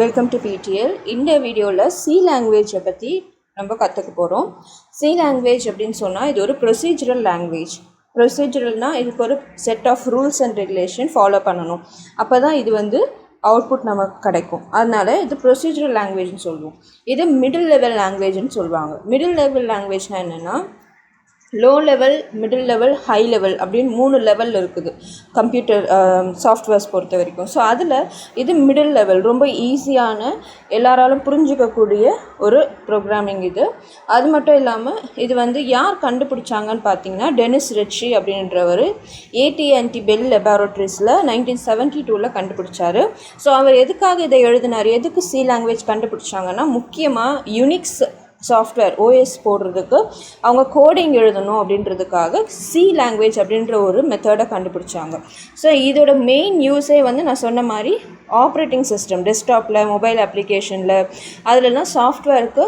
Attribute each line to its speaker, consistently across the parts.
Speaker 1: Welcome to PTL. இந்த வீடியோவில் C லாங்குவேஜை பற்றி நம்ம கற்றுக்க போகிறோம். சி லாங்குவேஜ் அப்படின்னு சொன்னால் இது ஒரு ப்ரொசீஜரல் லாங்குவேஜ். ப்ரொசீஜரல்னால் இதுக்கு ஒரு set of rules and regulation follow பண்ணணும். அப்போ தான் இது அவுட்புட் நமக்கு கிடைக்கும். அதனால் இது ப்ரொசீஜரல் லாங்குவேஜ்னு சொல்லுவோம். இது மிடில் லெவல் லாங்குவேஜ்னு சொல்லுவாங்க. மிடில் லெவல் லாங்குவேஜ்னால் என்னென்னா low level, middle level, high level அப்படின்னு 3 லெவல் இருக்குது கம்ப்யூட்டர் சாஃப்ட்வேர்ஸ் பொறுத்த வரைக்கும். ஸோ அதில் இது மிடில் லெவல், ரொம்ப ஈஸியான, எல்லாராலும் புரிஞ்சிக்கக்கூடிய ஒரு ப்ரோக்ராமிங் இது. அது மட்டும் இல்லாமல் இது யார் கண்டுபிடிச்சாங்கன்னு பார்த்தீங்கன்னா டெனிஸ் ரிச்சி அப்படின்றவர் AT&T பெல் லெபார்ட்ரிஸில் 1972 கண்டுபிடிச்சார். ஸோ அவர் எதுக்காக இதை எழுதினார், எதுக்கு சி லாங்குவேஜ் கண்டுபிடிச்சாங்கன்னா முக்கியமாக யூனிக்ஸ் சாஃப்ட்வேர் OS போடுறதுக்கு அவங்க கோடிங் எழுதணும் அப்படின்றதுக்காக சி லாங்குவேஜ் அப்படின்ற ஒரு மெத்தடை கண்டுபிடிச்சாங்க. ஸோ இதோட மெயின் யூஸே நான் சொன்ன மாதிரி ஆப்ரேட்டிங் சிஸ்டம், டெஸ்க்டாப்பில், மொபைல் அப்ளிகேஷனில் அதிலெல்லாம் சாஃப்ட்வேருக்கு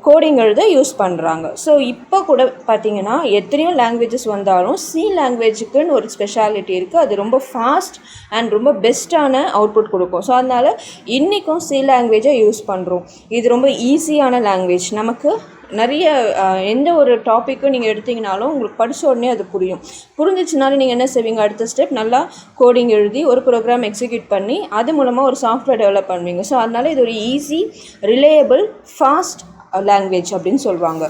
Speaker 1: கோடிங் எழுத யூஸ் பண்ணுறாங்க. ஸோ இப்போ கூட பார்த்திங்கன்னா எத்தனையோ லாங்குவேஜஸ் வந்தாலும் சி லாங்குவேஜுக்குன்னு ஒரு ஸ்பெஷாலிட்டி இருக்குது. அது ரொம்ப ஃபாஸ்ட் அண்ட் ரொம்ப பெஸ்ட்டான அவுட்புட் கொடுக்கும். ஸோ அதனால் இன்றைக்கும் சி லாங்குவேஜை யூஸ் பண்ணுறோம். இது ரொம்ப ஈஸியான லாங்குவேஜ். நமக்கு நிறைய எந்த ஒரு டாப்பிக்கும் நீங்கள் எடுத்திங்கனாலும் உங்களுக்கு படித்த உடனே அது புரிஞ்சிச்சுனாலும் நீங்கள் என்ன செய்வீங்க, அடுத்த ஸ்டெப் நல்லா கோடிங் எழுதி ஒரு ப்ரோக்ராம் எக்ஸிக்யூட் பண்ணி அது மூலமாக ஒரு சாஃப்ட்வேர் டெவலப் பண்ணுவீங்க. ஸோ அதனால் இது ஒரு ஈஸி, ரிலையபிள், ஃபாஸ்ட் லாங்குவேஜ் அப்படின்னு சொல்லுவாங்க.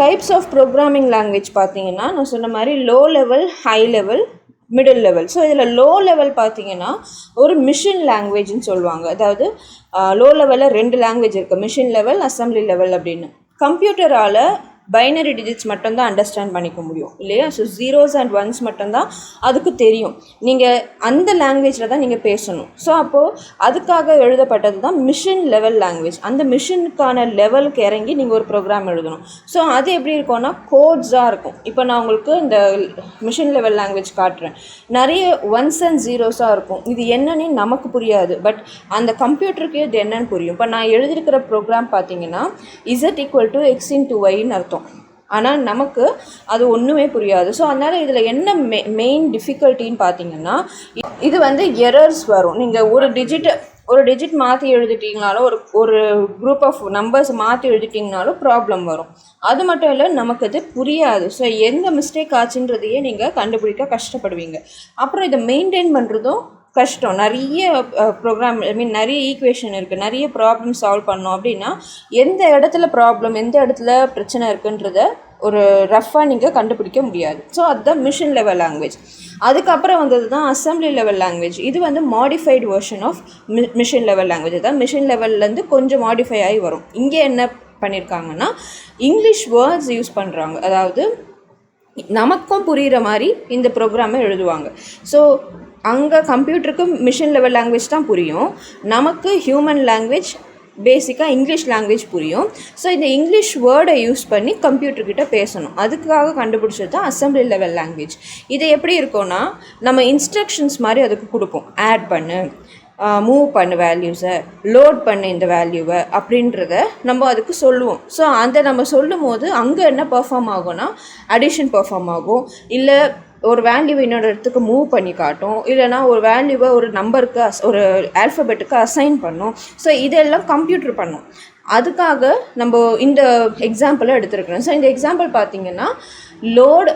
Speaker 1: டைப்ஸ் ஆஃப் ப்ரோக்ராமிங் லாங்குவேஜ் பார்த்தீங்கன்னா நான் சொன்ன மாதிரி low level, high level, middle level. So இதில் லோ லெவல் பார்த்தீங்கன்னா ஒரு மிஷின் லாங்குவேஜ்னு சொல்லுவாங்க. அதாவது லோ லெவலில் 2 லாங்குவேஜ் இருக்குது, மிஷின் லெவல், அசம்பிளி லெவல் அப்படின்னு. கம்ப்யூட்டரால் பைனரி டிஜிட்ஸ் மட்டும்தான் அண்டர்ஸ்டாண்ட் பண்ணிக்க முடியும் இல்லையா? ஸோ 0s and 1s மட்டும்தான் அதுக்கு தெரியும். நீங்கள் அந்த லாங்குவேஜில் தான் நீங்கள் பேசணும். ஸோ அப்போது அதுக்காக எழுதப்பட்டது தான் மிஷின் லெவல் லாங்குவேஜ். அந்த மிஷினுக்கான லெவலுக்கு இறங்கி நீங்கள் ஒரு ப்ரோக்ராம் எழுதணும். ஸோ அது எப்படி இருக்கும்னா கோட்ஸாக இருக்கும். இப்போ நான் உங்களுக்கு இந்த மிஷின் லெவல் லாங்குவேஜ் காட்டுறேன். நிறைய 1s and 0s இருக்கும். இது என்னன்னு நமக்கு புரியாது, பட் அந்த கம்ப்யூட்டருக்கு இது என்னன்னு புரியும். இப்போ நான் எழுதியிருக்கிற ப்ரோக்ராம் பார்த்தீங்கன்னா Z = X × Yன்னு அர்த்தம். ஆனால் நமக்கு அது ஒன்றுமே புரியாது. ஸோ அதனால் இதில் என்ன மெயின் டிஃபிகல்ட்டின்னு பார்த்தீங்கன்னா இது எரர்ஸ் வரும். நீங்கள் ஒரு டிஜிட் மாற்றி எழுதிட்டிங்கனாலும் ஒரு குரூப் ஆஃப் நம்பர்ஸ் மாற்றி எழுதிட்டிங்கனாலும் ப்ராப்ளம் வரும். அது மட்டும் இல்லை, நமக்கு அது புரியாது. ஸோ எந்த மிஸ்டேக் ஆச்சுன்றதையே நீங்கள் கண்டுபிடிக்க கஷ்டப்படுவீங்க. அப்புறம் இதை மெயின்டைன் பண்ணுறதும் கஷ்டம். நிறைய ப்ரோக்ராம், நிறைய ஈக்குவேஷன் இருக்குது, நிறைய ப்ராப்ளம் சால்வ் பண்ணோம் அப்படின்னா எந்த இடத்துல ப்ராப்ளம், எந்த இடத்துல பிரச்சனை இருக்குன்றத ஒரு ரஃபாக நீங்கள் கண்டுபிடிக்க முடியாது. ஸோ அதுதான் மிஷின் லெவல் லாங்குவேஜ். அதுக்கப்புறம் வந்தது தான் அசம்பிளி லெவல் லாங்குவேஜ். இது modified version of machine level language. தான் மிஷின் லெவல்லேருந்து கொஞ்சம் மாடிஃபை ஆகி வரும். இங்கே என்ன பண்ணியிருக்காங்கன்னா இங்கிலீஷ் வேர்ட்ஸ் யூஸ் பண்ணுறாங்க. அதாவது நமக்கும் புரிகிற மாதிரி இந்த ப்ரோக்ராமை எழுதுவாங்க. ஸோ அங்கே கம்ப்யூட்டருக்கு மிஷின் லெவல் லாங்குவேஜ் தான் புரியும், நமக்கு ஹியூமன் லாங்குவேஜ் பேசிக்காக இங்கிலீஷ் லாங்குவேஜ் புரியும். ஸோ இந்த இங்கிலீஷ் வேர்டை யூஸ் பண்ணி கம்ப்யூட்டர்கிட்ட பேசணும். அதுக்காக கண்டுபிடிச்சது தான் அசம்பிளி லெவல் லாங்குவேஜ். இது எப்படி இருக்கும்னா நம்ம இன்ஸ்ட்ரக்ஷன்ஸ் மாதிரி அதுக்கு கொடுப்போம். ஆட் பண்ணு, மூவ் பண்ணு வேல்யூஸை, லோட் பண்ணு இந்த வேல்யூவை அப்படின்றத நம்ம அதுக்கு சொல்லுவோம். ஸோ அந்த நம்ம சொல்லும் போது அங்கே என்ன பெர்ஃபார்ம் ஆகும்னா அடிஷன் பெர்ஃபார்ம் ஆகும், இல்லை ஒரு வேல்யூவை இன்னொரு இடத்துக்கு மூவ் பண்ணி காட்டும், இல்லைனா ஒரு வேல்யூவை ஒரு நம்பருக்கு ஒரு ஆல்ஃபபெட்டுக்கு அசைன் பண்ணும். ஸோ இதெல்லாம் கம்ப்யூட்டர் பண்ணும். அதுக்காக நம்ம இந்த எக்ஸாம்பிளை எடுத்துருக்கணும். ஸோ இந்த எக்ஸாம்பிள் பார்த்திங்கன்னா load,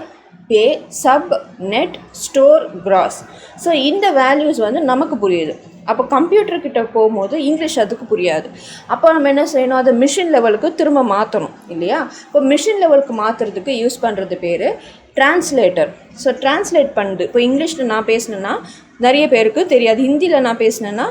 Speaker 1: pay, sub, net, store, cross. So இந்த வேல்யூஸ் நமக்கு புரியுது. அப்போ கம்ப்யூட்டர்கிட்ட போகும்போது இங்கிலீஷ் அதுக்கு புரியாது. அப்போ நம்ம என்ன செய்யணும், அதை மிஷின் லெவலுக்கு திரும்ப மாற்றணும் இல்லையா? இப்போ மிஷின் லெவலுக்கு மாற்றுறதுக்கு யூஸ் பண்ணுறது பேர் டிரான்ஸ்லேட்டர். ஸோ டிரான்ஸ்லேட் பண்ணுது. இப்போ இங்கிலீஷில் நான் பேசினேன்னா நிறைய பேருக்கு தெரியாது, ஹிந்தியில் நான் பேசினேன்னா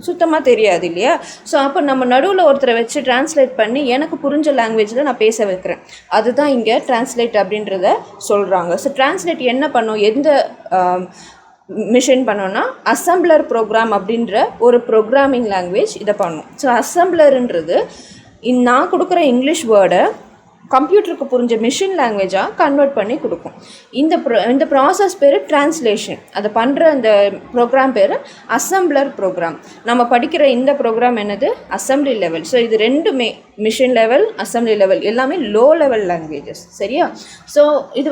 Speaker 1: சுத்தமாக தெரியாது இல்லையா? ஸோ அப்போ நம்ம நடுவில் ஒருத்தரை வச்சு டிரான்ஸ்லேட் பண்ணி எனக்கு புரிஞ்ச லாங்குவேஜில் நான் பேச வைக்கிறேன். அதுதான் இங்கே டிரான்ஸ்லேட் அப்படின்றத சொல்கிறாங்க. ஸோ டிரான்ஸ்லேட் என்ன பண்ணும், எந்த மிஷின் பண்ணோன்னா அசம்பிளர் ப்ரோக்ராம் அப்படின்ற ஒரு ப்ரோக்ராமிங் லாங்குவேஜ் இதை பண்ணும். ஸோ அசம்பிளருன்றது நான் கொடுக்குற இங்கிலீஷ் வேர்டை கம்ப்யூட்டருக்கு புரிஞ்ச மிஷின் லாங்குவேஜாக கன்வெர்ட் பண்ணி கொடுக்கும். இந்த ப்ராசஸ் பேர் டிரான்ஸ்லேஷன். அதை பண்ணுற அந்த ப்ரோக்ராம் பேர் அசம்பிளர் ப்ரோக்ராம். நம்ம படிக்கிற இந்த ப்ரோக்ராம் என்னது, அசம்பிளி லெவல். ஸோ இது ரெண்டுமே மிஷின் லெவல், அசம்பிளி லெவல் எல்லாமே லோ லெவல் லாங்குவேஜஸ். சரியா? ஸோ இது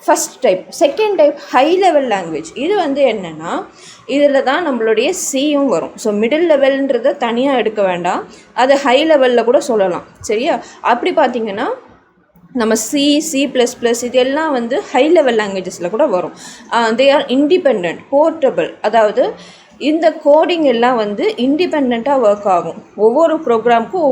Speaker 1: first type. Second type high level language. இது வந்து என்னென்னா இதில் தான் நம்மளுடைய சியும் வரும். ஸோ மிடில் லெவல்ன்றதை தனியாக எடுக்க வேண்டாம், அது ஹை லெவலில் கூட சொல்லலாம். சரியா? அப்படி பார்த்திங்கன்னா நம்ம C++ இது எல்லாம் வந்து ஹை லெவல் லாங்குவேஜஸில் கூட வரும். They are independent, portable. அதாவது இந்த கோடிங் எல்லாம் வந்து இண்டிபெண்ட்டாக ஒர்க் ஆகும். ஒவ்வொரு ப்ரோக்ராமுக்கும்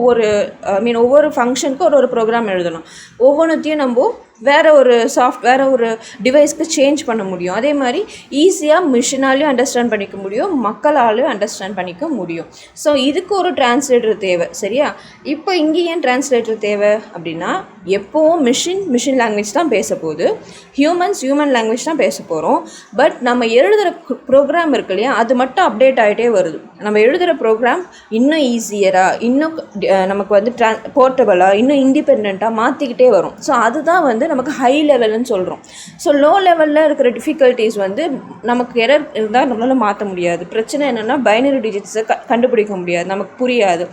Speaker 1: ஒவ்வொரு ஃபங்க்ஷனுக்கும் ஒரு ப்ரோக்ராம் எழுதலாம். ஒவ்வொன்றுத்தையும் நம்ம வேறு ஒரு டிவைஸ்க்கு சேஞ்ச் பண்ண முடியும். அதே மாதிரி ஈஸியாக மிஷினாலையும் அண்டர்ஸ்டாண்ட் பண்ணிக்க முடியும், மக்களாலையும் அண்டர்ஸ்டாண்ட் பண்ணிக்க முடியும். ஸோ இதுக்கு ஒரு டிரான்ஸ்லேட்டர் தேவை. சரியா? இப்போ இங்கே ஏன் டிரான்ஸ்லேட்டர் தேவை அப்படின்னா, எப்போவும் மிஷின் லாங்குவேஜ் தான் பேச போகுது, ஹியூமன் லாங்குவேஜ் தான் பேச போகிறோம். பட் நம்ம எழுதுகிற ப்ரோக்ராம் இருக்கு இல்லையா, அது மட்டும் அப்டேட் ஆகிட்டே வருது. நம்ம எழுதுகிற ப்ரோக்ராம் இன்னும் ஈஸியராக, இன்னும் நமக்கு வந்து போர்ட்டபிளாக, இன்னும் இண்டிபெண்ட்டாக மாற்றிக்கிட்டே வரும். ஸோ அதுதான் வந்து நமக்கு ஹை லெவல்னு சொல்கிறோம். ஸோ லோ லெவலில் இருக்கிற டிஃபிகல்ட்டிஸ் வந்து நமக்கு எரர் இருந்தால் நம்மளால் மாற்ற முடியாது. பிரச்சனை என்னென்னா பைனரி டிஜிட்ஸை கண்டுபிடிக்க முடியாது, நமக்கு புரியாது.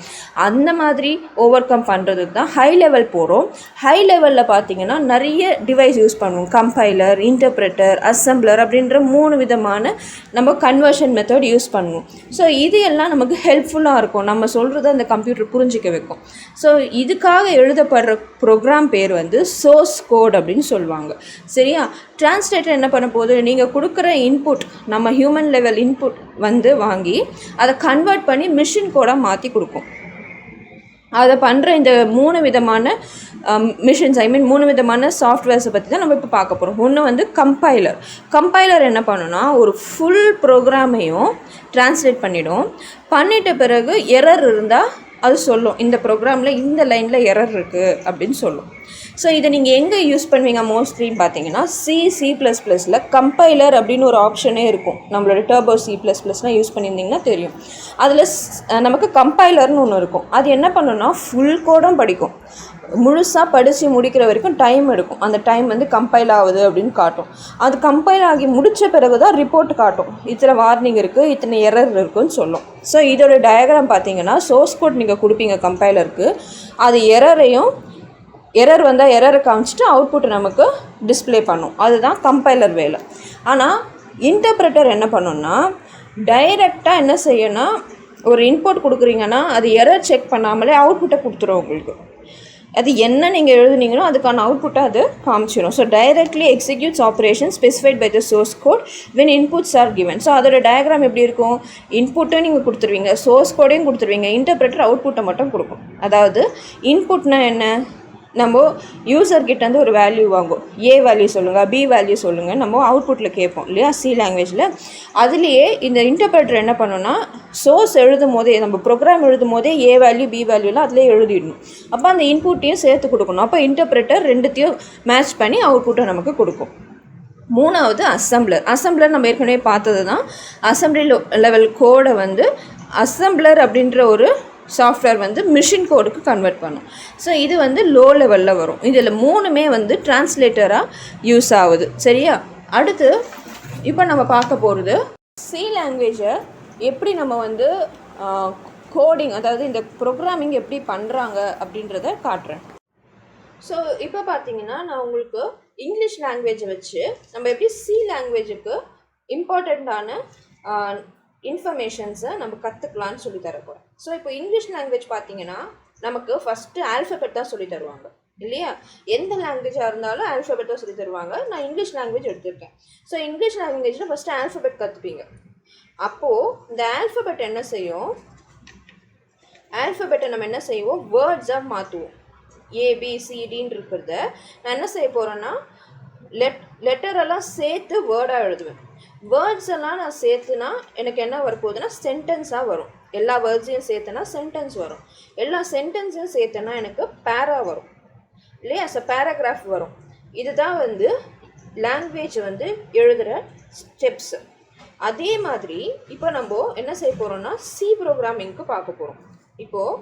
Speaker 1: அந்த மாதிரி ஓவர் கம் பண்ணுறதுக்கு தான் ஹை லெவல் போகிறோம். ஹை லெவலில் பார்த்திங்கன்னா நிறைய டிவைஸ் யூஸ் பண்ணுவோம். கம்பைலர், இன்டர்பிரட்டர், அசம்பிளர் அப்படின்ற 3 விதமான நம்ம கன்வர்ஷன் மெத்தட் யூஸ் பண்ணுவோம். ஸோ இது எல்லாம் நமக்கு ஹெல்ப்ஃபுல்லாக இருக்கும், நம்ம சொல்கிறத அந்த கம்ப்யூட்டர் புரிஞ்சிக்க வைக்கும். ஸோ இதுக்காக எழுதப்படுற ப்ரோக்ராம் பேர் வந்து சோர்ஸ் கோட் அப்படின்னு சொல்லுவாங்க. சரியா? டிரான்ஸ்லேட்டர் என்ன பண்ண போகுது, நீங்கள் கொடுக்குற இன்புட், நம்ம ஹியூமன் லெவல் இன்புட் வந்து வாங்கி அதை கன்வெர்ட் பண்ணி மிஷின் கோடாக மாற்றி கொடுக்கும். அதை பண்ணுற இந்த 3 விதமான மிஷின்ஸ், 3 விதமான சாஃப்ட்வேர்ஸை பற்றி தான் நம்ம இப்போ பார்க்க போகிறோம். ஒன்று வந்து கம்பைலர் என்ன பண்ணுன்னா ஒரு ஃபுல் ப்ரோக்ராமையும் டிரான்ஸ்லேட் பண்ணிட்ட பிறகு எரர் இருந்தால் அது சொல்லும், இந்த ப்ரோக்ராமில் இந்த லைனில் எரர் இருக்குது அப்படின்னு சொல்லும். ஸோ இதை நீங்கள் எங்கே யூஸ் பண்ணுவீங்க மோஸ்ட்லின்னு பார்த்தீங்கன்னா C++ல் கம்பைலர் அப்படின்னு ஒரு ஆப்ஷனே இருக்கும். நம்மளோட டர்போ C++லாம் யூஸ் பண்ணியிருந்தீங்கன்னா தெரியும். அதில் நமக்கு கம்பைலர்னு ஒன்று இருக்கும். அது என்ன பண்ணுன்னா ஃபுல் கோடும் படிக்கும், முழுசாக படித்து முடிக்கிற வரைக்கும் டைம் எடுக்கும். அந்த டைம் வந்து கம்பைல் ஆகுது அப்படின்னு காட்டும். அது கம்பைல் ஆகி முடித்த பிறகு தான் ரிப்போர்ட் காட்டும், இத்தனை வார்னிங் இருக்குது, இத்தனை எரர் இருக்குதுன்னு சொல்லும். ஸோ இதோட டயக்ராம் பார்த்தீங்கன்னா சோர்ஸ் கோட் நீங்கள் கொடுப்பீங்க கம்பைலருக்கு, அது எரர் வந்தால் எரரை காமிச்சிட்டு அவுட்புட் நமக்கு டிஸ்பிளே பண்ணும். அதுதான் கம்பைலர் வேலை. ஆனால் இன்டர்பிரட்டர் என்ன பண்ணுன்னா டைரெக்டாக என்ன செய்யணும்னா, ஒரு இன்புட் கொடுக்குறீங்கன்னா அது எரர் செக் பண்ணாமலே அவுட்புட்டை கொடுத்துரும் உங்களுக்கு. அது என்ன நீங்கள் எழுதுனீங்களோ அதுக்கான அவுட்புட்டை அது காமிச்சிடும். So directly executes operation specified by the source code when inputs are given. So அதோட டயக்ராம் எப்படி இருக்கும், இன்புட்டும் நீங்கள் கொடுத்துருவீங்க, சோர்ஸ் கோடையும் கொடுத்துருவீங்க, இன்டர்பிரட்டர் அவுட்புட்டை மட்டும் கொடுக்கும். அதாவது இன்புட்னா என்ன, நம்ம யூசர்கிட்டேருந்து ஒரு வேல்யூ வாங்குவோம், ஏ வேல்யூ சொல்லுங்கள், பி வேல்யூ சொல்லுங்கள், நம்ம அவுட்புட்டில் கேட்போம் இல்லையா C லாங்குவேஜில். அதுலேயே இந்த இன்டர்பிரட்டர் என்ன பண்ணோன்னா சோர்ஸ் எழுதும் போதே, நம்ம ப்ரோக்ராம் எழுதும் போதே ஏ வேல்யூ பி வேல்யூலாம் அதிலே எழுதிடணும். அப்போ அந்த இன்புட்டையும் சேர்த்து கொடுக்கணும். அப்போ இன்டர்பிரட்டர் ரெண்டுத்தையும் மேட்ச் பண்ணி அவுட்புட்டை நமக்கு கொடுக்கும். மூணாவது அசம்பிளர் நம்ம ஏற்கனவே பார்த்தது தான். அசம்பிளி லெவல் கோடை வந்து அசம்பிளர் அப்படின்ற ஒரு சாஃப்ட்வேர் வந்து மிஷின் கோடுக்கு கன்வெர்ட் பண்ணும். ஸோ இது வந்து லோ லெவலில் வரும். இதில் 3மே வந்து டிரான்ஸ்லேட்டராக யூஸ் ஆகுது. சரியா? அடுத்து இப்போ நம்ம பார்க்க போகிறது C லாங்குவேஜை எப்படி நம்ம வந்து கோடிங், அதாவது இந்த ப்ரோக்ராமிங் எப்படி பண்ணுறாங்க அப்படின்றத காட்டுறேன். ஸோ இப்போ பார்த்தீங்கன்னா நான் உங்களுக்கு இங்கிலீஷ் லாங்குவேஜை வச்சு நம்ம எப்படி C லாங்குவேஜுக்கு இம்பார்ட்டண்ட்டான இன்ஃபர்மேஷன்ஸை நம்ம கற்றுக்கலான்னு சொல்லி தரப்போகிறேன். ஸோ இப்போ இங்கிலீஷ் லாங்குவேஜ் பார்த்தீங்கன்னா நமக்கு ஃபஸ்ட்டு ஆல்ஃபபெட் தான் சொல்லி தருவாங்க இல்லையா? எந்த லாங்குவேஜாக இருந்தாலும் ஆல்ஃபபெட் தான் சொல்லி தருவாங்க. நான் இங்கிலீஷ் லாங்குவேஜ் எடுத்திருக்கேன். ஸோ இங்கிலீஷ் லாங்குவேஜில் ஃபஸ்ட்டு ஆல்ஃபபெட் கற்றுப்பீங்க. அப்போது இந்த ஆல்ஃபபெட் என்ன செய்யும், ஆல்ஃபபெட்டை நம்ம என்ன செய்வோம், வேர்ட்ஸாக மாற்றுவோம். ABCDன்னு இருக்கிறத நான் என்ன செய்ய போகிறேன்னா லெட்டரெல்லாம் சேர்த்து வேர்டாக எழுதுவேன். வேர்ட்ஸ் எல்லாம் நான் சேர்த்துனா எனக்கு என்ன வரப்போகுதுன்னா சென்டென்ஸாக வரும். எல்லா வேர்ட்ஸையும் சேர்த்துனா சென்டென்ஸ் வரும். எல்லா சென்டென்ஸையும் சேர்த்துனா எனக்கு பேரா வரும் இல்லையா? பேராகிராஃப் வரும். இதுதான் வந்து லாங்குவேஜ் வந்து எழுதுகிற ஸ்டெப்ஸு. அதே மாதிரி இப்போ நம்ம என்ன செய்ய போகிறோம்னா C ப்ரோக்ராமிங்க்கு பார்க்க போகிறோம். இப்போது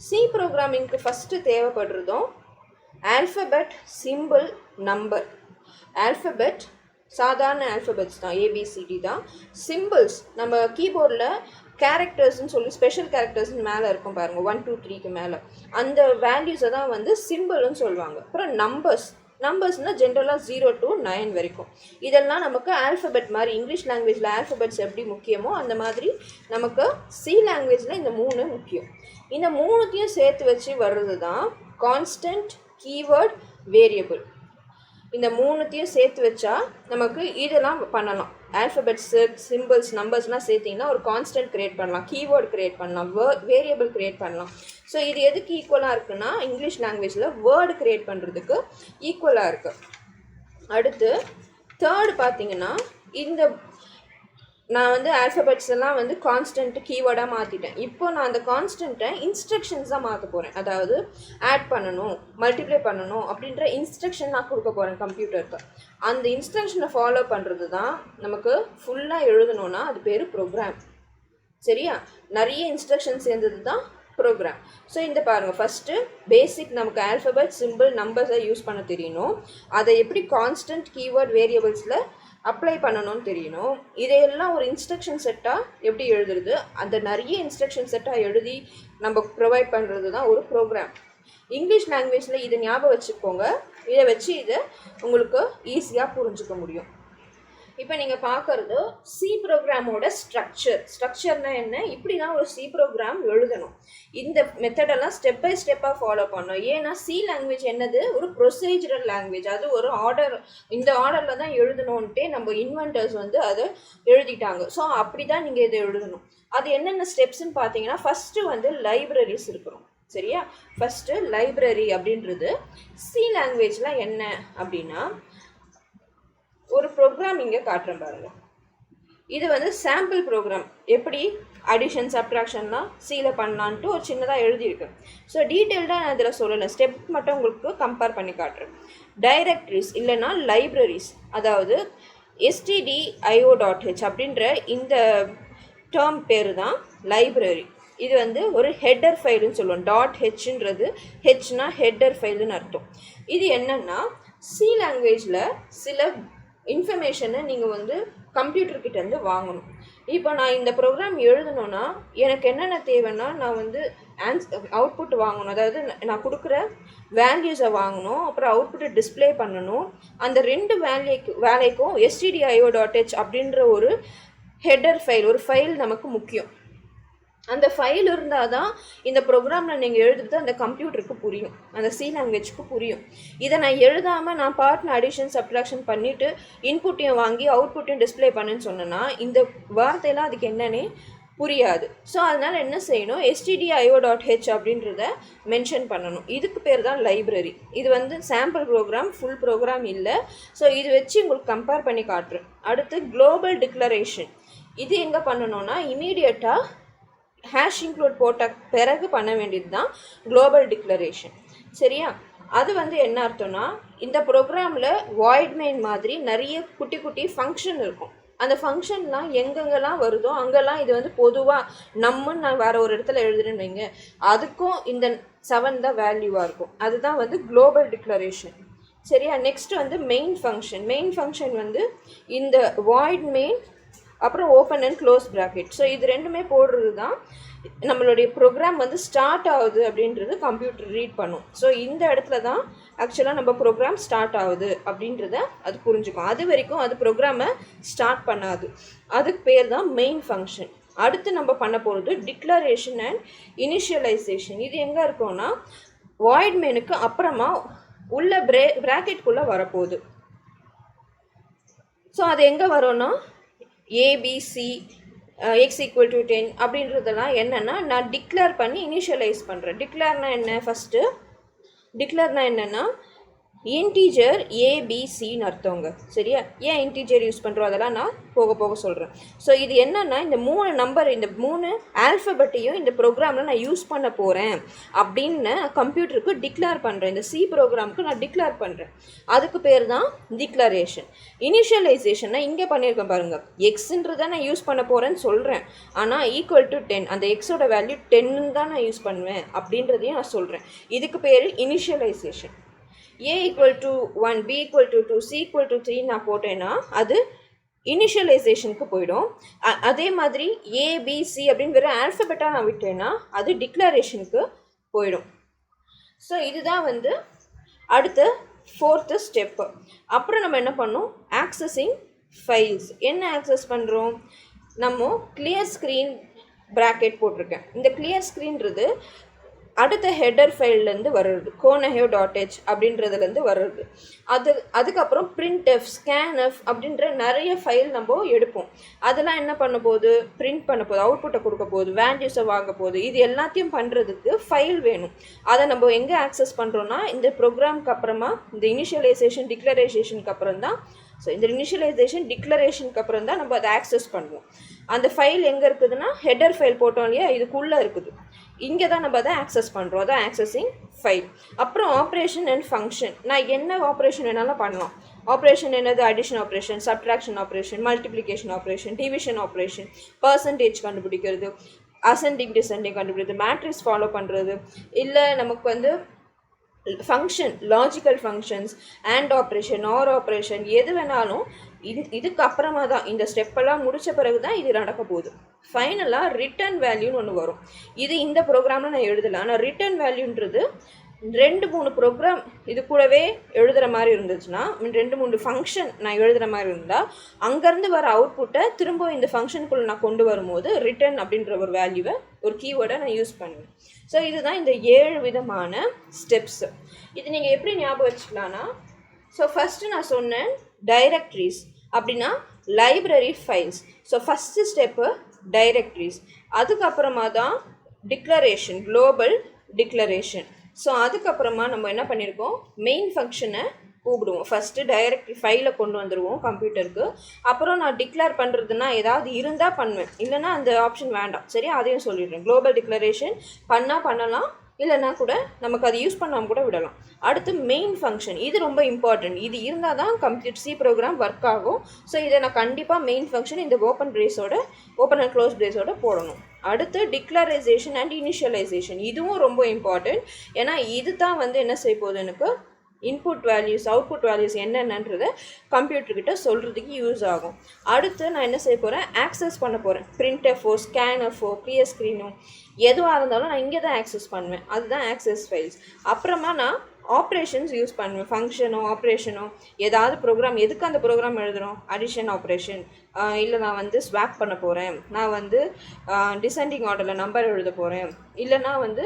Speaker 1: C ப்ரோக்ராமிங்க்கு ஃபஸ்ட்டு தேவைப்படுறதும் ஆல்ஃபபெட், சிம்பிள், நம்பர். ஆல்ஃபபெட் சாதாரண ஆல்ஃபபெட்ஸ் தான், ABCD தான். சிம்பிள்ஸ் நம்ம கீபோர்டில் கேரக்டர்ஸ்ன்னு சொல்லி ஸ்பெஷல் கேரக்டர்ஸ்னு மேலே இருக்கும் பாருங்கள், 1 2 3க்கு மேலே அந்த வேல்யூஸை தான் வந்து சிம்பிள்னு சொல்லுவாங்க. அப்புறம் நம்பர்ஸ், நம்பர்ஸ்னால் ஜென்ரலாக 0 to 9 வரைக்கும். இதெல்லாம் நமக்கு ஆல்ஃபபெட் மாதிரி இங்கிலீஷ் லாங்குவேஜில் ஆல்ஃபபெட்ஸ் எப்படி முக்கியமோ அந்த மாதிரி நமக்கு சி லாங்குவேஜில் இந்த 3 முக்கியம். இந்த 3த்தையும் சேர்த்து வச்சு வர்றது தான் கான்ஸ்டன்ட், கீவேர்ட், வேரியபிள். இந்த 3த்தையும் சேர்த்து வச்சா நமக்கு இதெல்லாம் பண்ணலாம். ஆல்ஃபபெட்ஸ், சிம்பிள்ஸ், நம்பர்ஸ்லாம் சேர்த்திங்கன்னா ஒரு கான்ஸ்டன்ட் க்ரியேட் பண்ணலாம், கீவேர்ட் க்ரியேட் பண்ணலாம், வேரியபிள் க்ரியேட் பண்ணலாம். ஸோ இது எதுக்கு ஈக்குவலாக இருக்குன்னா இங்கிலீஷ் லாங்குவேஜில் வேர்டு க்ரியேட் பண்ணுறதுக்கு ஈக்குவலாக இருக்குது. அடுத்து தேர்டு பார்த்திங்கன்னா இந்த நான் வந்து ஆல்ஃபபெட்ஸ் எல்லாம் வந்து கான்ஸ்டன்ட்டு கீவேர்டாக மாற்றிட்டேன். இப்போ நான் அந்த கான்ஸ்டன்ட்டை இன்ஸ்ட்ரக்ஷன்ஸாக மாற்ற போகிறேன். அதாவது ஆட் பண்ணணும், மல்டிப்ளை பண்ணணும் அப்படின்ற இன்ஸ்ட்ரக்ஷன் நான் கொடுக்க போகிறேன் கம்ப்யூட்டருக்கு. அந்த இன்ஸ்ட்ரக்ஷனை ஃபாலோ பண்ணுறது தான் நமக்கு ஃபுல்லாக எழுதணுன்னா அது பேர் ப்ரோக்ராம். சரியா? நிறைய இன்ஸ்ட்ரக்ஷன் சேர்ந்தது தான் ப்ரோக்ராம். ஸோ இந்த பாருங்கள், ஃபஸ்ட்டு பேசிக் நமக்கு ஆல்ஃபபெட், சிம்பிள், நம்பர்ஸை யூஸ் பண்ண தெரியணும். அதை எப்படி கான்ஸ்டன்ட், கீவேர்ட், வேரியபிள்ஸில் அப்ளை பண்ணணும்னு தெரியணும். இதையெல்லாம் ஒரு இன்ஸ்ட்ரக்ஷன் செட்டாக எப்படி எழுதுறது, அந்த நிறைய இன்ஸ்ட்ரக்ஷன் செட்டாக எழுதி நம்ம ப்ரொவைட் பண்ணுறது தான் ஒரு ப்ரோக்ராம். இங்கிலீஷ் லாங்குவேஜில் இதை ஞாபகம் வச்சுக்கோங்க. இதை வச்சு இதை உங்களுக்கு ஈஸியாக புரிஞ்சுக்க முடியும். இப்போ நீங்கள் பார்க்குறது சி ப்ரோக்ராமோட ஸ்ட்ரக்சர்னா என்ன, இப்படி தான் ஒரு சி ப்ரோக்ராம் எழுதணும். இந்த மெத்தடெல்லாம் ஸ்டெப் பை ஸ்டெப்பாக ஃபாலோ பண்ணணும். ஏன்னா சி லாங்குவேஜ் என்னது, ஒரு ப்ரொசீஜரல் லாங்குவேஜ். அது ஒரு ஆர்டர், இந்த ஆர்டரில் தான் எழுதணுன்ட்டே நம்ம இன்வென்டர்ஸ் வந்து அதை எழுதிட்டாங்க. ஸோ அப்படி தான் நீங்கள் இதை எழுதணும். அது என்னென்ன ஸ்டெப்ஸ்ன்னு பார்த்தீங்கன்னா, ஃபஸ்ட்டு வந்து லைப்ரரிஸ் இருக்கணும். சரியா? ஃபஸ்ட்டு லைப்ரரி அப்படின்றது சி லாங்குவேஜில் என்ன அப்படின்னா, ஒரு ப்ரோக்ராம் இங்கே காட்டுறேன் பாருங்கள். இது வந்து சாம்பிள் ப்ரோக்ராம், எப்படி அடிஷன், சப்ட்ராக்ஷன்லாம் சியில் பண்ணலான்ட்டு ஒரு சின்னதாக எழுதியிருக்கேன். ஸோ டீட்டெயில்டாக நான் இதில் சொல்லலை, ஸ்டெப் மட்டும் உங்களுக்கு கம்பேர் பண்ணி காட்டுறேன். டைரக்டரிஸ் இல்லைன்னா லைப்ரரிஸ், அதாவது stdio.h அப்படின்ற இந்த டேர்ம் பேர் தான் லைப்ரரி. இது வந்து ஒரு ஹெட்டர் ஃபைலுன்னு சொல்லுவோம். .hன்றது ஹெச்னா ஹெட்டர் ஃபைலுன்னு அர்த்தம். இது என்னென்னா சி லாங்குவேஜில் சில இன்ஃபர்மேஷனை நீங்கள் வந்து கம்ப்யூட்டர்கிட்டேருந்து வாங்கணும். இப்போ நான் இந்த ப்ரோக்ராம் எழுதணுன்னா எனக்கு என்னென்ன தேவைன்னா, நான் வந்து அவுட்புட் வாங்கணும். அதாவது நான் கொடுக்குற வேல்யூஸை வாங்கணும், அப்புறம் அவுட்புட்டை டிஸ்பிளே பண்ணணும். அந்த 2 வேலைக்கும் stdio.h அப்படின்ற ஒரு ஹெட்டர் ஃபைல், ஒரு ஃபைல் நமக்கு முக்கியம். அந்த ஃபைல் இருந்தால் தான் இந்த ப்ரோக்ராமில் நீங்கள் எழுதுறது அந்த கம்ப்யூட்டருக்கு புரியும், அந்த சி லாங்குவேஜ்க்கு புரியும். இதை நான் எழுதாமல் நான் பார்ட்ன அடிஷன், சப்ட்ராக்ஷன் பண்ணிவிட்டு இன்புட்டையும் வாங்கி அவுட்புட்டையும் டிஸ்பிளே பண்ணுன்னு சொன்னேன்னா இந்த வார்த்தையெல்லாம் அதுக்கு என்னன்னே புரியாது. ஸோ அதனால் என்ன செய்யணும், stdio.h அப்படின்றத மென்ஷன் பண்ணணும். இதுக்கு பேர் தான் லைப்ரரி. இது வந்து சாம்பிள் ப்ரோக்ராம், ஃபுல் ப்ரோக்ராம் இல்லை. ஸோ இது வச்சு உங்களுக்கு கம்பேர் பண்ணி காட்டுறேன். அடுத்து குளோபல் டிக்ளரேஷன். இது எங்கே பண்ணணும்னா இமீடியட்டாக ஹேஷ் இன்க்ளூட் போட்ட பிறகு பண்ண வேண்டியது தான் குளோபல் டிக்ளரேஷன். சரியா? அது வந்து என்ன அர்த்தம்னா, இந்த ப்ரோக்ராமில் வாய்ட் மெயின் மாதிரி நிறைய குட்டி குட்டி ஃபங்க்ஷன் இருக்கும். அந்த ஃபங்க்ஷன்லாம் எங்கெங்கெல்லாம் வருதோ அங்கெல்லாம் இது வந்து பொதுவாக நம்மன்னு நான் வேறு ஒரு இடத்துல எழுதுறேன்னு வைங்க, அதுக்கும் இந்த 7 தான் வேல்யூவாக இருக்கும். அதுதான் வந்து குளோபல் டிக்ளரேஷன். சரியா? நெக்ஸ்ட் வந்து மெயின் ஃபங்க்ஷன். மெயின் ஃபங்க்ஷன் வந்து இந்த வாய்ட் மெயின் அப்புறம் open and close bracket. So இது ரெண்டுமே போடுறது தான் நம்மளுடைய ப்ரோக்ராம் வந்து ஸ்டார்ட் ஆகுது அப்படின்றது கம்ப்யூட்டர் ரீட் பண்ணும். ஸோ இந்த இடத்துல தான் ஆக்சுவலாக நம்ம ப்ரோக்ராம் ஸ்டார்ட் ஆகுது அப்படின்றத அது புரிஞ்சுக்கும். அது வரைக்கும் அது ப்ரோக்ராமை ஸ்டார்ட் பண்ணாது. அதுக்கு பேர் தான் மெயின் ஃபங்க்ஷன். அடுத்து நம்ம பண்ண போகிறது டிக்ளரேஷன் அண்ட் இனிஷியலைசேஷன். இது எங்கே இருக்கோன்னா வாய்ட் மெயினுக்கு அப்புறமா உள்ள ப்ராக்கெட்குள்ளே வரப்போகுது. ஸோ அது எங்கே வரோன்னா ABC x = 10 அப்படின்றதெல்லாம் என்னென்னா நான் டிக்ளேர் பண்ணி இனிஷியலைஸ் பண்ணுறேன். டிக்ளேர்னால் என்ன, ஃபஸ்ட்டு டிக்ளேர்னால் என்னென்னா இன்டீஜர் ஏபிசின்னு அர்த்தவங்க. சரியா? ஏன் இன்டீஜர் யூஸ் பண்ணுறோம் அதெல்லாம் நான் போக போக சொல்கிறேன். ஸோ இது என்னென்னா இந்த 3 நம்பர், இந்த 3 ஆல்ஃபபெட்டையும் இந்த ப்ரோக்ராமில் நான் யூஸ் பண்ண போகிறேன் அப்படின்னு கம்ப்யூட்டருக்கு டிக்ளேர் பண்ணுறேன். இந்த சி ப்ரோக்ராமுக்கு நான் டிக்ளேர் பண்ணுறேன். அதுக்கு பேர் தான் டிக்ளரேஷன். இனிஷியலைசேஷன்னா இங்கே பண்ணியிருக்கேன் பாருங்கள், எக்ஸுன்றதை நான் யூஸ் பண்ண போகிறேன்னு சொல்கிறேன். ஆனால் = 10, அந்த எக்ஸோட வேல்யூ 10ன்னு தான் நான் யூஸ் பண்ணுவேன் அப்படின்றதையும் நான் சொல்கிறேன். இதுக்கு பேர் இனிஷியலைசேஷன். A = 1, B = 2, C = 3 நான் போட்டேன்னா அது இனிஷியலைசேஷனுக்கு போயிடும். அதே மாதிரி ABC அப்படின்னு வேறு ஆல்ஃபபெட்டாக நான் விட்டேன்னா அது டிக்ளரேஷனுக்கு போயிடும். ஸோ இதுதான் வந்து அடுத்த 4th ஸ்டெப்பு. அப்புறம் நம்ம என்ன பண்ணோம், ஆக்சஸிங் ஃபைல்ஸ். என்ன ஆக்சஸ் பண்ணுறோம், நம்ம கிளியர் ஸ்க்ரீன் ப்ராக்கெட் போட்டிருக்கேன். இந்த கிளியர் ஸ்க்ரீன்றது அடுத்த ஹெடர் ஃபைல்லேருந்து வர்றது, conaho.h அப்படின்றதுலேருந்து வர்றது. அதுக்கப்புறம் printf, scanf அப்படின்ற நிறைய ஃபைல் நம்ம எடுப்போம். அதெல்லாம் என்ன பண்ண போகுது, பிரிண்ட் பண்ண போகுது, அவுட்புட்டை கொடுக்க போகுது, வேல்யூஸை வாங்க போகுது. இது எல்லாத்தையும் பண்ணுறதுக்கு ஃபைல் வேணும். அதை நம்ம எங்கே ஆக்சஸ் பண்ணுறோன்னா, இந்த ப்ரோக்ராம்க்கு அப்புறமா இந்த இனிஷியலைசேஷன் டிக்ளரேஷனுக்கு அப்புறம் தான். ஸோ இந்த இனிஷியலைசேஷன் டிக்ளரேஷனுக்கு அப்புறம் தான் நம்ம அதை ஆக்சஸ் பண்ணுவோம். அந்த ஃபைல் எங்கே இருக்குதுன்னா, ஹெடர் ஃபைல் போட்டோம் இல்லையா, இதுக்குள்ளே இருக்குது. இங்கே தான் நம்ம அதை ஆக்சஸ் பண்ணுறோம். அதான் ஆக்சஸிங் ஃபைல். அப்புறம் ஆப்ரேஷன் அண்ட் ஃபங்க்ஷன். நான் என்ன ஆப்ரேஷன் வேணாலும் பண்ணலாம். ஆப்ரேஷன் என்னது, addition operation, subtraction operation, multiplication operation, division operation, percentage கண்டுபிடிக்கிறது, அசெண்டிங் டிசெண்டிங் கண்டுபிடிக்கிறது, மேட்ரிக்ஸ் ஃபாலோ பண்ணுறது, இல்லை நமக்கு வந்து function, logical functions, and operation, or operation, எது வேணாலும் இதுக்கு அப்புறமா தான், இந்த ஸ்டெப்பெல்லாம் முடித்த பிறகு தான் இது நடக்க போகுது. ஃபைனலாக ரிட்டர்ன் வேல்யூன்னு ஒன்று வரும். இது இந்த ப்ரோக்ராமில் நான் எழுதலை. ஆனால் ரிட்டர்ன் வேல்யூன்றது 2-3 ப்ரோக்ராம் இது கூடவே எழுதுகிற மாதிரி இருந்துச்சுன்னா, 2-3 ஃபங்க்ஷன் நான் எழுதுகிற மாதிரி இருந்தால், அங்கேருந்து வர அவுட்புட்டை திரும்ப இந்த ஃபங்க்ஷனுக்குள்ளே நான் கொண்டு வரும்போது ரிட்டர்ன் அப்படின்ற ஒரு வேல்யூவை, ஒரு கீவேர்டை நான் யூஸ் பண்ணுவேன். ஸோ இதுதான் இந்த 7 விதமான ஸ்டெப்ஸு. இது நீங்கள் எப்படி ஞாபகம் வச்சுக்கலான்னா, ஸோ ஃபஸ்ட்டு நான் சொன்னேன் டைரக்ட்ரிஸ் அப்படின்னா library files. So first step directrix. அதுக்கப்புறமா தான் டிக்ளரேஷன், குளோபல் டிக்ளரேஷன். ஸோ அதுக்கப்புறமா நம்ம என்ன பண்ணியிருக்கோம், மெயின் ஃபங்க்ஷனை கூப்பிடுவோம். ஃபஸ்ட்டு டைரக்ட் ஃபைலை கொண்டு வந்துடுவோம் கம்ப்யூட்டருக்கு. அப்புறம் நான் டிக்ளேர் பண்ணுறதுனா ஏதாவது இருந்தால் பண்ணுவேன், இல்லைனா அந்த ஆப்ஷன் வேண்டாம். சரி, அதையும் சொல்லிடுறேன். குளோபல் டிக்ளரேஷன் பண்ணலாம், இல்லைனா கூட நமக்கு அதை யூஸ் பண்ணாமல் கூட விடலாம். அடுத்து மெயின் ஃபங்க்ஷன். இது ரொம்ப இம்பார்ட்டன்ட். இது இருந்தால் தான் கம்ப்யூட்டர் சி ப்ரோக்ராம் ஒர்க் ஆகும். ஸோ இதை நான் கண்டிப்பாக மெயின் ஃபங்க்ஷன் இந்த ஓப்பன் அண்ட் க்ளோஸ் பிரேஸோட போடணும். அடுத்து டிக்ளரைசேஷன் அண்ட் இனிஷியலைசேஷன். இதுவும் ரொம்ப இம்பார்ட்டன்ட். ஏன்னா இது தான் வந்து என்ன செய்ய போகுது, எனக்கு இன்புட் வேல்யூஸ், அவுட்புட் வேல்யூஸ் என்னென்னன்றதை கம்ப்யூட்டர்கிட்ட சொல்கிறதுக்கு யூஸ் ஆகும். அடுத்து நான் என்ன செய்ய போகிறேன், ஆக்சஸ் பண்ண போகிறேன். பிரிண்டஃபோ, ஸ்கேனஃபோ, கிளியர் ஸ்க்ரீனோ எதுவாக இருந்தாலும் நான் இங்கே தான் ஆக்சஸ் பண்ணுவேன். அதுதான் ஆக்சஸ் ஃபைல்ஸ். அப்புறமா நான் ஆப்ரேஷன்ஸ் யூஸ் பண்ணுவேன். ஃபங்க்ஷனோ ஆப்ரேஷனோ ஏதாவது ப்ரோக்ராம், எதுக்கு அந்த ப்ரோக்ராம் எழுதுகிறோம், அடிஷன் ஆப்ரேஷன், இல்லை நான் வந்து ஸ்வாப் பண்ண போகிறேன், நான் வந்து டிசெண்டிங் ஆர்டரில் நம்பர் எழுத போகிறேன், இல்லைனா வந்து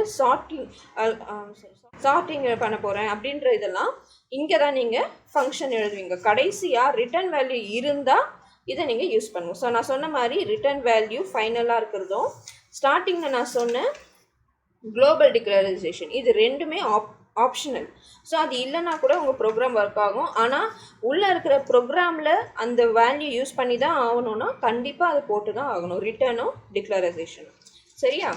Speaker 1: சார்ட்டிங் பண்ண போகிறேன் அப்படின்ற இதெல்லாம் இங்கே தான் நீங்கள் ஃபங்க்ஷன் எழுதுவீங்க. கடைசியாக ரிட்டர்ன் வேல்யூ இருந்தால் இதை நீங்கள் யூஸ் பண்ணுவோம். ஸோ நான் சொன்ன மாதிரி ரிட்டர்ன் வேல்யூ ஃபைனலாக இருக்கிறதும், ஸ்டார்டிங்கில் நான் சொன்ன குளோபல் டிக்ளரைசேஷன், இது ரெண்டுமே ஆப்ஷனல். ஸோ அது இல்லைனா கூட உங்கள் ப்ரோக்ராம் ஒர்க் ஆகும். ஆனால் உள்ளே இருக்கிற ப்ரோக்ராமில் அந்த வேல்யூ யூஸ் பண்ணி தான் ஆகணும்னா கண்டிப்பாக அதை போட்டு தான் ஆகணும், ரிட்டர்னும் டிக்ளரைசேஷனும். சரியா?